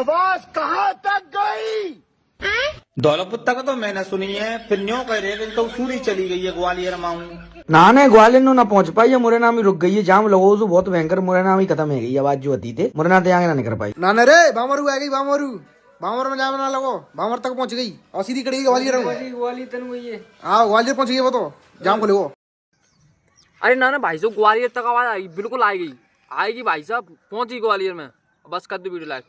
आवाज कहाँ तक गई? दौलतपुर का तो मैंने सुनी है, फिर न्यों कह रहे तो सूरी चली गई है ग्वालियर माऊ। ना ने ग्वालियर नो ना पहुंच पाई है, मुरैना में रुक गई है। जाम लगो सो बहुत भयंकर, मुरैना में खत्म हो गई आवाज जो होती थे, मुरैना ते आगे ना निकल पाई। ना रे बामरू आ गई, बामरू बामर में जाम ना लगो, बामर तक पहुंच गई और सीधी कड़ी ग्वालियर हाँ ग्वालियर पहुंच गई वो तो जाम को लगो। अरे ना भाई साहब ग्वालियर तक आवाज आई, बिल्कुल आएगी भाई साहब, पहुंच गई ग्वालियर में। बस कर दो वीडियो लाइक।